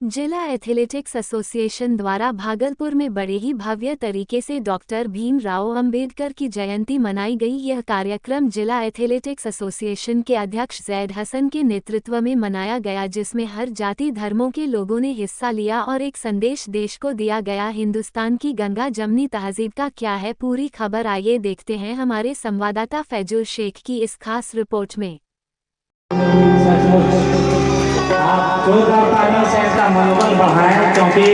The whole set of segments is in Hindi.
जिला एथलेटिक्स एसोसिएशन द्वारा भागलपुर में बड़े ही भव्य तरीके से डॉक्टर भीमराव अंबेडकर की जयंती मनाई गई। यह कार्यक्रम जिला एथलेटिक्स एसोसिएशन के अध्यक्ष जैद हसन के नेतृत्व में मनाया गया, जिसमें हर जाति धर्मों के लोगों ने हिस्सा लिया और एक संदेश देश को दिया गया। हिंदुस्तान की गंगा जमनी तहजीब का क्या है पूरी खबर, आइए देखते हैं हमारे संवाददाता फैजुल शेख की इस खास रिपोर्ट में। आप जोरदार तालियों से इसका मनोबल बढ़ाएं, क्योंकि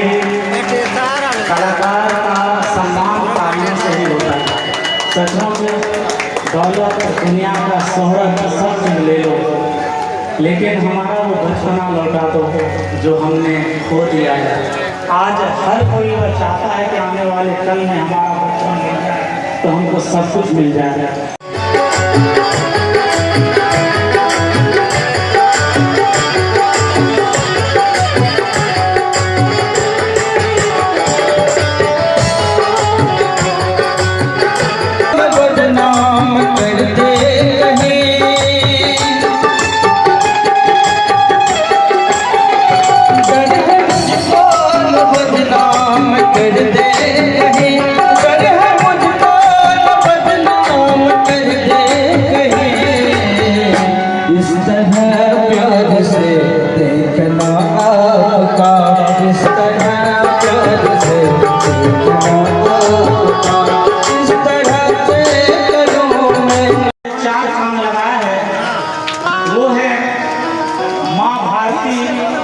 कलाकार का सम्मान तालियों से ही होता है। सचमुच दौलत दुनिया का शोहरत सब चीज ले लो, लेकिन हमारा वो बचपना लौटा दो जो हमने खो दिया है। आज हर कोई वह चाहता है कि आने वाले कल में हमारा बचपन मिल जाए, तो हमको सब कुछ मिल जाएगा।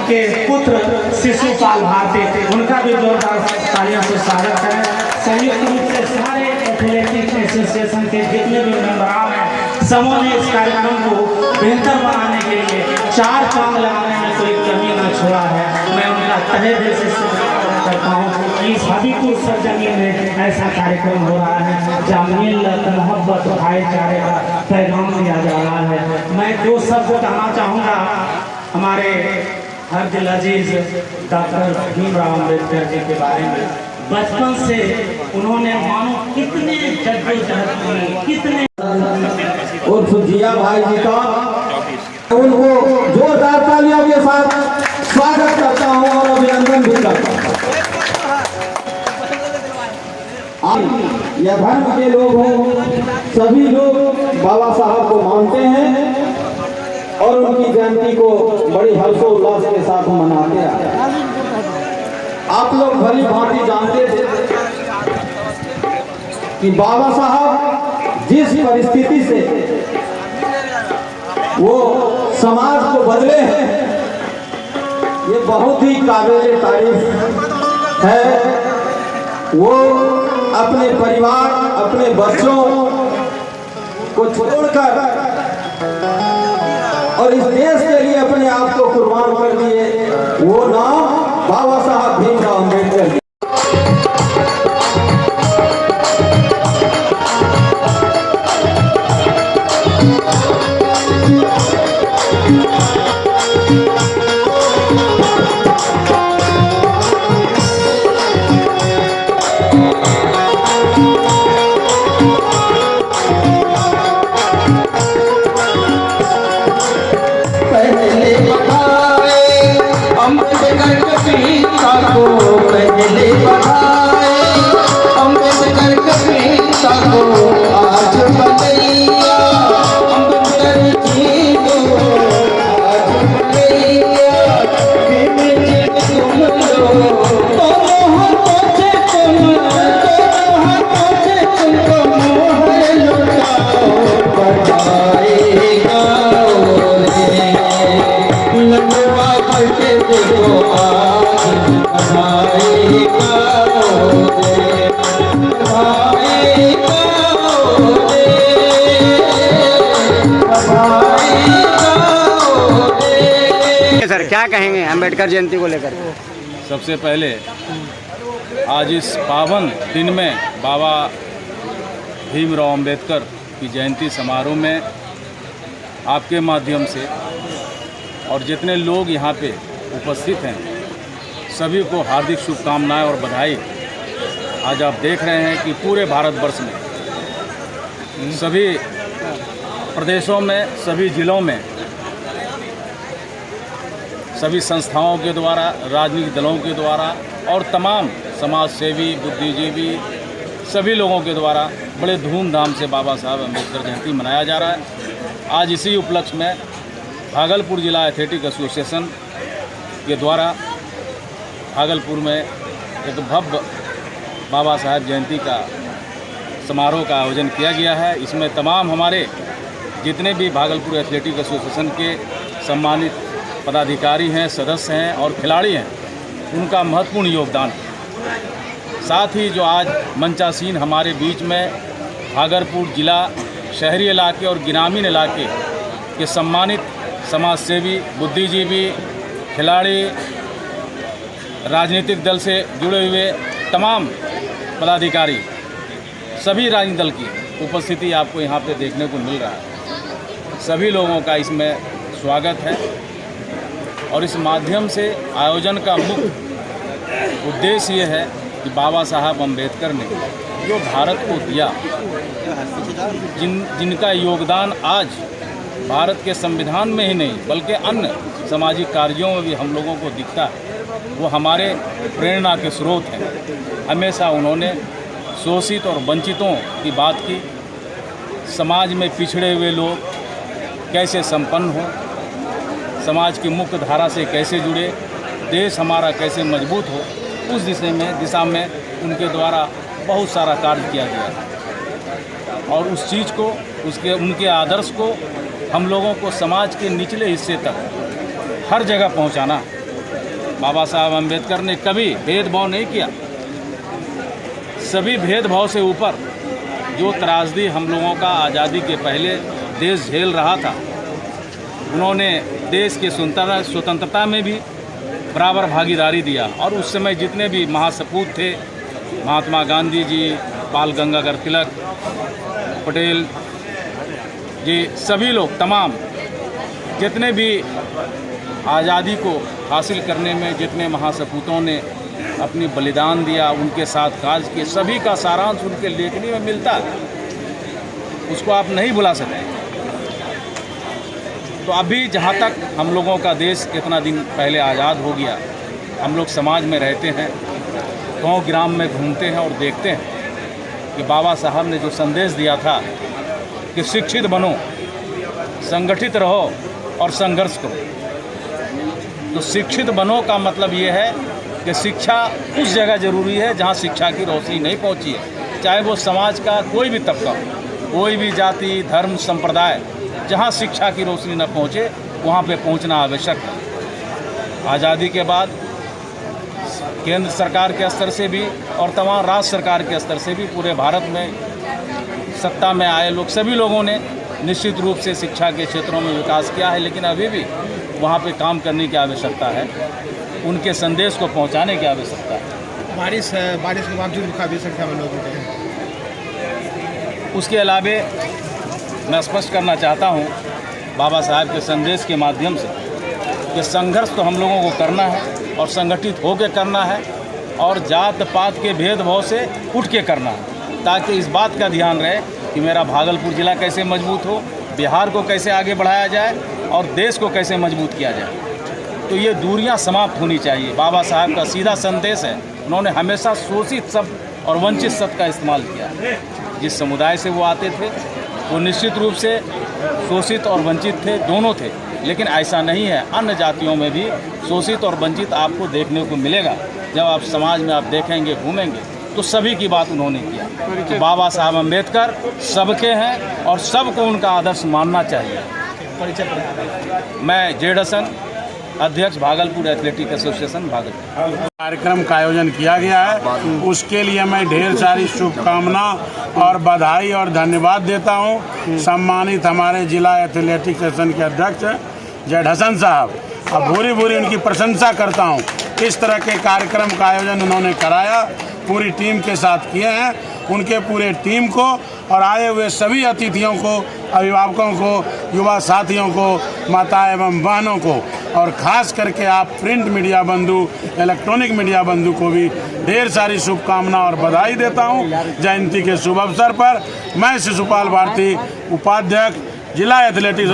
के पुत्र शिशुपाल भारती, उनका भी जोरदार तालियों से स्वागत है। संयुक्त रूप से सारे एथलेटिक्स एसोसिएशन के जितने भी मेंबरान हैं, समूह ने इस कार्यक्रम को बेहतर बनाने के लिए चार चांद लगाने में कोई कमी न छोड़ा है। मैं उनका तहे दिल से शुक्रिया करता हूँ कि इस हबीबपुर सरजमी में ऐसा कार्यक्रम हो रहा है जहाँ मिल्लत मोहब्बत भाईचारे का पैगाम दिया जा रहा है। मैं दो शब्द कहना चाहूँगा हमारे हर दिल अजीज डॉक्टर भीमराव अंबेडकर जी के बारे में। बचपन से उन्होंने मानो कितने जद्दोजहद की, कितने उर्फ जिया भाई जी का उनको जोरदार तालियों के साथ स्वागत करता हूं और अभिनंदन भी करता हूं। यह धर्म के लोग हों, सभी लोग बाबा साहब को मानते हैं और उनकी जयंती को बड़ी हर्षोल्लास के साथ मनाते हैं। आप लोग भली भांति जानते थे कि बाबा साहब जिस परिस्थिति से वो समाज को बदले हैं, ये बहुत ही काबिल तारीफ है। वो अपने परिवार, अपने बच्चों को छोड़कर और इस देश के लिए अपने आप को कुर्बान कर दिए। वो नाम बाबा साहब भीमराव अंबेडकर। पहले बढ़ाए अम्बेडकर कविता को आज बनैया, अम्बेडकर जी को आज बनैया। तुम लोग दोनों हाथों से तुमको मोह लुटाओ, बढ़ाएगा लगवा करके देखो सर, क्या कहेंगे अंबेडकर जयंती को लेकर? सबसे पहले आज इस पावन दिन में बाबा भीमराव अंबेडकर की जयंती समारोह में आपके माध्यम से और जितने लोग यहाँ पे उपस्थित हैं सभी को हार्दिक शुभकामनाएं और बधाई। आज आप देख रहे हैं कि पूरे भारतवर्ष में सभी प्रदेशों में, सभी जिलों में सभी संस्थाओं के द्वारा, राजनीतिक दलों के द्वारा और तमाम समाज सेवी, बुद्धिजीवी सभी लोगों के द्वारा बड़े धूमधाम से बाबा साहब अम्बेडकर जयंती मनाया जा रहा है। आज इसी उपलक्ष्य में भागलपुर जिला एथलेटिक एसोसिएशन के द्वारा भागलपुर में एक भव्य बाबा साहब जयंती का समारोह का आयोजन किया गया है। इसमें तमाम हमारे जितने भी भागलपुर एथलेटिक एसोसिएशन के सम्मानित पदाधिकारी हैं, सदस्य हैं और खिलाड़ी हैं, उनका महत्वपूर्ण योगदान। साथ ही जो आज मंचासीन हमारे बीच में भागलपुर जिला शहरी इलाके और ग्रामीण इलाके के सम्मानित समाजसेवी, बुद्धिजीवी, खिलाड़ी, राजनीतिक दल से जुड़े हुए तमाम पदाधिकारी, सभी राजनीतिक दल की उपस्थिति आपको यहाँ पे देखने को मिल रहा है। सभी लोगों का इसमें स्वागत है और इस माध्यम से आयोजन का मुख्य उद्देश्य ये है कि बाबा साहब अम्बेडकर ने जो भारत को दिया, जिनका योगदान आज भारत के संविधान में ही नहीं बल्कि अन्य सामाजिक कार्यों में भी हम लोगों को दिखता है, वो हमारे प्रेरणा के स्रोत हैं। हमेशा उन्होंने शोषित और वंचितों की बात की, समाज में पिछड़े हुए लोग कैसे संपन्न हो, समाज की मुख्य धारा से कैसे जुड़े, देश हमारा कैसे मजबूत हो, उस दिशा में उनके द्वारा बहुत सारा कार्य किया गया और उस चीज़ को, उनके आदर्श को हम लोगों को समाज के निचले हिस्से तक हर जगह पहुंचाना। बाबा साहब अम्बेडकर ने कभी भेदभाव नहीं किया। सभी भेदभाव से ऊपर जो त्रासदी हम लोगों का आज़ादी के पहले देश झेल रहा था, उन्होंने देश की स्वतंत्रता में भी बराबर भागीदारी दिया और उस समय जितने भी महासपूत थे, महात्मा गांधी जी, बाल गंगाधर तिलक, पटेल जी, सभी लोग तमाम जितने भी आज़ादी को हासिल करने में जितने महासपूतों ने अपनी बलिदान दिया, उनके साथ काज किए, सभी का सारांश उनके लेखनी में मिलता है। उसको आप नहीं भुला सकते। तो अभी जहाँ तक हम लोगों का देश इतना दिन पहले आज़ाद हो गया, हम लोग समाज में रहते हैं, गांव ग्राम में घूमते हैं और देखते हैं कि बाबा साहब ने जो संदेश दिया था कि शिक्षित बनो, संगठित रहो और संघर्ष करो। तो शिक्षित बनो का मतलब ये है कि शिक्षा उस जगह ज़रूरी है जहाँ शिक्षा की रोशनी नहीं पहुँची है, चाहे वो समाज का कोई भी तबका हो, कोई भी जाति, धर्म, संप्रदाय, जहाँ शिक्षा की रोशनी न पहुँचे वहाँ पे पहुँचना आवश्यक है। आज़ादी के बाद केंद्र सरकार के स्तर से भी और तमाम राज्य सरकार के स्तर से भी पूरे भारत में सत्ता में आए लोग, सभी लोगों ने निश्चित रूप से शिक्षा के क्षेत्रों में विकास किया है, लेकिन अभी भी वहाँ पे काम करने की आवश्यकता है, उनके संदेश को पहुँचाने की आवश्यकता है। बारिश के बावजूद काफ़ी संख्या में लोग होते हैं। उसके अलावे मैं स्पष्ट करना चाहता हूँ बाबा साहब के संदेश के माध्यम से कि संघर्ष तो हम लोगों को करना है और संगठित होकर करना है और जात पात के भेदभाव से उठ के करना है, ताकि इस बात का ध्यान रहे कि मेरा भागलपुर ज़िला कैसे मजबूत हो, बिहार को कैसे आगे बढ़ाया जाए और देश को कैसे मजबूत किया जाए। तो ये दूरियां समाप्त होनी चाहिए। बाबा साहब का सीधा संदेश है, उन्होंने हमेशा शोषित शब्द और वंचित शब्द का इस्तेमाल किया। जिस समुदाय से वो आते थे वो निश्चित रूप से शोषित और वंचित थे, दोनों थे, लेकिन ऐसा नहीं है, अन्य जातियों में भी शोषित और वंचित आपको देखने को मिलेगा। जब आप समाज में आप देखेंगे, घूमेंगे, तो सभी की बात उन्होंने किया। तो बाबा साहब अम्बेडकर सबके हैं और सबको उनका आदर्श मानना चाहिए। मैं जेड हसन, अध्यक्ष भागलपुर एथलेटिक एसोसिएशन भागलपुर। कार्यक्रम का आयोजन किया गया है, उसके लिए मैं ढेर सारी शुभकामना और बधाई और धन्यवाद देता हूं सम्मानित हमारे जिला एथलेटिक एसोसिएशन के अध्यक्ष जेड हसन साहब, और भूरी भूरी उनकी प्रशंसा करता हूं। इस तरह के कार्यक्रम का आयोजन उन्होंने कराया, पूरी टीम के साथ किए हैं। उनके पूरे टीम को और आए हुए सभी अतिथियों को, अभिभावकों को, युवा साथियों को, माता एवं बहनों को, और ख़ास करके आप प्रिंट मीडिया बंधु, इलेक्ट्रॉनिक मीडिया बंधु को भी ढेर सारी शुभकामना और बधाई देता हूं। जयंती के शुभ अवसर पर मैं शिशुपाल भारती, उपाध्यक्ष जिला एथलेटिक्स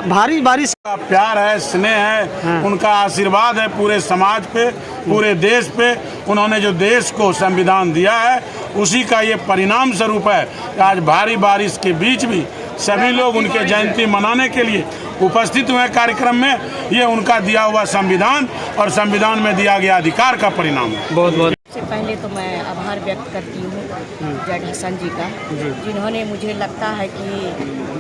भारी बारिश का प्यार है, स्नेह है, उनका आशीर्वाद है पूरे समाज पे, पूरे देश पे। उन्होंने जो देश को संविधान दिया है उसी का ये परिणाम स्वरूप है कि आज भारी बारिश के बीच भी सभी लोग उनके जयंती मनाने के लिए उपस्थित हुए कार्यक्रम में। ये उनका दिया हुआ संविधान और संविधान में दिया गया अधिकार का परिणाम है। बहुत बहुत सबसे पहले तो मैं आभार व्यक्त करती हूँ जैड हसन जी का, जिन्होंने, मुझे लगता है कि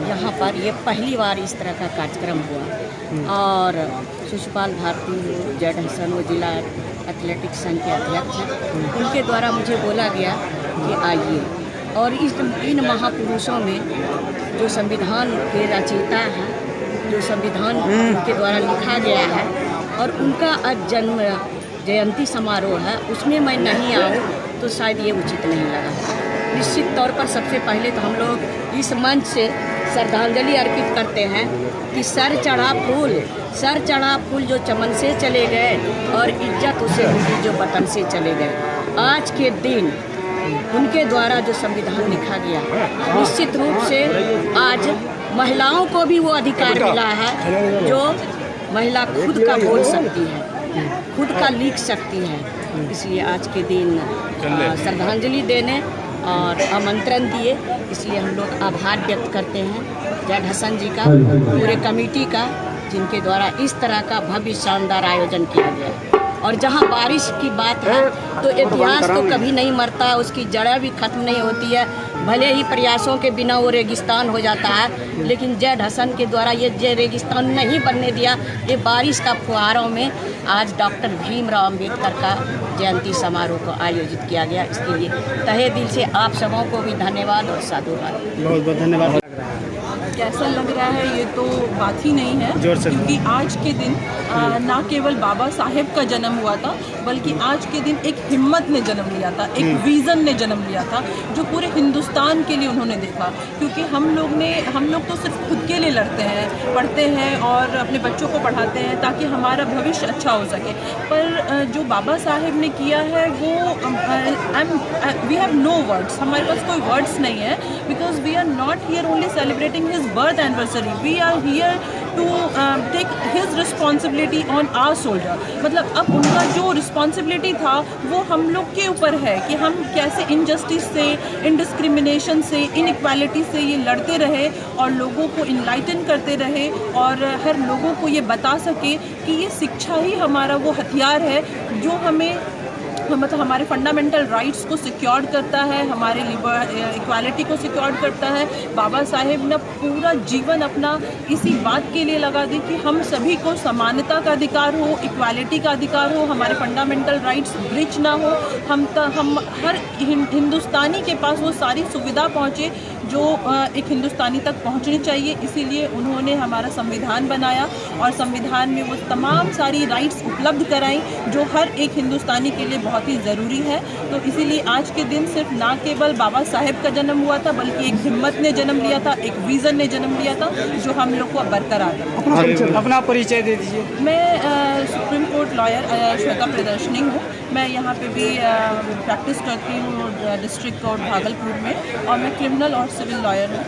यहाँ पर ये पहली बार इस तरह का कार्यक्रम हुआ। और शिशुपाल भारती जैड हसन वो जिला एथलेटिक्स संघ के अध्यक्ष हैं, उनके द्वारा मुझे बोला गया कि आइए, और इन महापुरुषों में जो संविधान के रचयिता हैं, जो संविधान उनके द्वारा लिखा गया है, और उनका आज जन्म जयंती समारोह है, उसमें मैं नहीं आऊँ तो शायद ये उचित नहीं लगा। निश्चित तौर पर सबसे पहले तो हम लोग इस मंच से श्रद्धांजलि अर्पित करते हैं कि सर चढ़ा फूल जो चमन से चले गए और इज्जत उसे मिली जो वतन से चले गए। आज के दिन उनके द्वारा जो संविधान लिखा गया, निश्चित रूप से आज महिलाओं को भी वो अधिकार मिला है जो महिला खुद का बोल सकती है, खुद का लिख सकती है। इसलिए आज के दिन श्रद्धांजलि देने और आमंत्रण दिए, इसलिए हम लोग आभार व्यक्त करते हैं जैड हसन जी का, पूरे कमेटी का, जिनके द्वारा इस तरह का भव्य शानदार आयोजन किया गया। और जहाँ बारिश की बात है तो इतिहास तो कभी नहीं मरता, उसकी जड़ें भी खत्म नहीं होती है। भले ही प्रयासों के बिना वो रेगिस्तान हो जाता है, लेकिन जैड हसन के द्वारा ये रेगिस्तान नहीं बनने दिया। ये बारिश का फुहारों में आज डॉक्टर भीमराव अंबेडकर का जयंती समारोह को आयोजित किया गया। इसके लिए तहे दिल से आप सबों को भी धन्यवाद और साधुवाद। बहुत बहुत धन्यवाद। कैसा लग रहा है ये तो बात ही नहीं है, क्योंकि आज के दिन ना केवल बाबा साहेब का जन्म हुआ था, बल्कि आज के दिन एक हिम्मत ने जन्म लिया था, एक विज़न ने जन्म लिया था, जो पूरे हिंदुस्तान के लिए उन्होंने देखा। क्योंकि हम लोग तो सिर्फ खुद के लिए लड़ते हैं, पढ़ते हैं और अपने बच्चों को पढ़ाते हैं ताकि हमारा भविष्य अच्छा हो सके, पर जो बाबा साहेब ने किया है वो वी हैव नो वर्ड्स, हमारे पास कोई वर्ड्स नहीं है, because we are not here only celebrating his birth anniversary, we are here to take his responsibility on our shoulder। मतलब अब उनका जो रिस्पॉन्सिबिलिटी था वो हम लोग के ऊपर है कि हम कैसे इनजस्टिस से, इनडिस्क्रिमिनेशन से, इनइक्वालिटी से ये लड़ते रहे और लोगों को इनलाइटन करते रहे और हर लोगों को ये बता सके कि ये शिक्षा ही हमारा वो हथियार है जो हमें मतलब हमारे फंडामेंटल राइट्स को सिक्योर करता है, हमारे इक्वालिटी को सिक्योर करता है। बाबा साहेब ने पूरा जीवन अपना इसी बात के लिए लगा दी कि हम सभी को समानता का अधिकार हो, इक्वालिटी का अधिकार हो, हमारे फंडामेंटल राइट्स ब्रीच ना हो, हम हर हिंदुस्तानी के पास वो सारी सुविधा पहुँचे जो एक हिंदुस्तानी तक पहुंचनी चाहिए। इसीलिए उन्होंने हमारा संविधान बनाया और संविधान में वो तमाम सारी राइट्स उपलब्ध कराई जो हर एक हिंदुस्तानी के लिए बहुत ही ज़रूरी है। तो इसीलिए आज के दिन सिर्फ ना केवल बाबा साहेब का जन्म हुआ था, बल्कि एक हिम्मत ने जन्म लिया था, एक विज़न ने जन्म लिया था जो हम लोग को बरकरार है। अपना परिचय दे दीजिए। मैं सुप्रीम कोर्ट लॉयर श्वेता प्रदर्शनी हूँ। मैं यहाँ पे भी प्रैक्टिस करती हूँ डिस्ट्रिक्ट कोर्ट भागलपुर में, और मैं क्रिमिनल और सिविल लॉयर हूँ।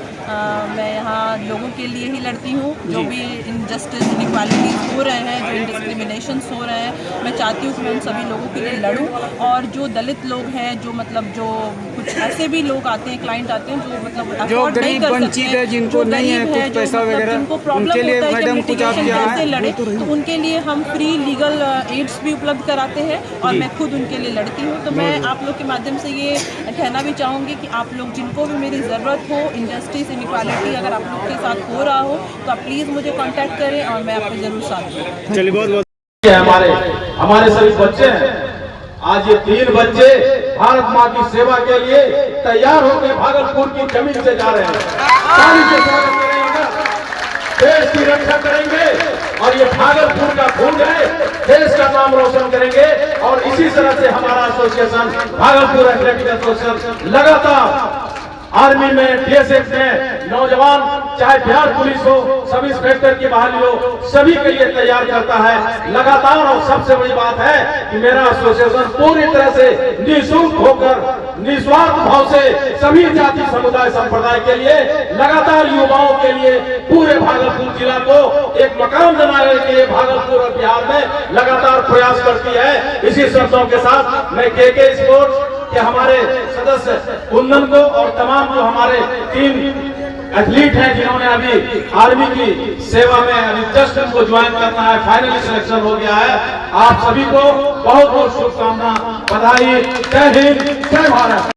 मैं यहाँ लोगों के लिए ही लड़ती हूँ, जो भी इनजस्टिस, इनइक्वालिटीज़ हो रहे हैं, जो इनडिस्क्रिमिनेशंस हो रहे हैं, मैं चाहती हूँ कि मैं उन सभी लोगों के लिए लड़ूँ। और जो दलित लोग हैं, जो मतलब जो कुछ ऐसे भी लोग आते हैं, क्लाइंट आते हैं जो मतलब अफोर्ड नहीं कर सकते हैं, जिनको नहीं है कुछ पैसा वगैरह, जिनको प्रॉब्लम होता है कि लिटिगेशन कैसे लड़े, तो उनके लिए हम फ्री लीगल एड्स भी उपलब्ध कराते हैं और मैं खुद उनके लिए लड़ती हूँ। तो मैं आप लोग के माध्यम से ये कहना भी चाहूँगी कि आप लोग जिनको भी मेरी ज़रूरत हो, इनजस्टिस, इनइक्वालिटी अगर आप लोग के साथ हो रहा हो तो आप प्लीज़ मुझे कांटेक्ट करें और मैं आपको ज़रूर साथ दूँ। चलिए बहुत बहुत हमारे सभी बच्चे हैं। आज ये 3 बच्चे भारत माँ की सेवा के लिए तैयार होकर भागलपुर की जमीन से जा रहे हैं। ताली से स्वागत करेंगे, देश की रक्षा करेंगे और ये भागलपुर का खून है, देश का नाम रोशन करेंगे। और इसी तरह से हमारा एसोसिएशन भागलपुर एथलेटिक एसोसिएशन लगातार आर्मी में, DSF में नौजवान, चाहे बिहार पुलिस हो, सब इंस्पेक्टर की बहाली हो, सभी के लिए तैयार करता है लगातार। और सबसे बड़ी बात है कि मेरा एसोसिएशन पूरी तरह से निःशुल्क होकर, निस्वार्थ भाव से सभी जाति समुदाय संप्रदाय के लिए, लगातार युवाओं के लिए पूरे भागलपुर जिला को एक मकाम बनाने के लिए भागलपुर और बिहार में लगातार प्रयास करती है। इसी शब्दों के साथ मैं KK स्पोर्ट्स के हमारे सदस्य कुंदन को और तमाम जो हमारे 3 एथलीट हैं जिन्होंने अभी आर्मी की सेवा में अभी जस्ट उनको ज्वाइन करना है, फाइनली सिलेक्शन हो गया है, आप सभी को बहुत बहुत शुभकामना, बधाई। जय हिंद, जय भारत।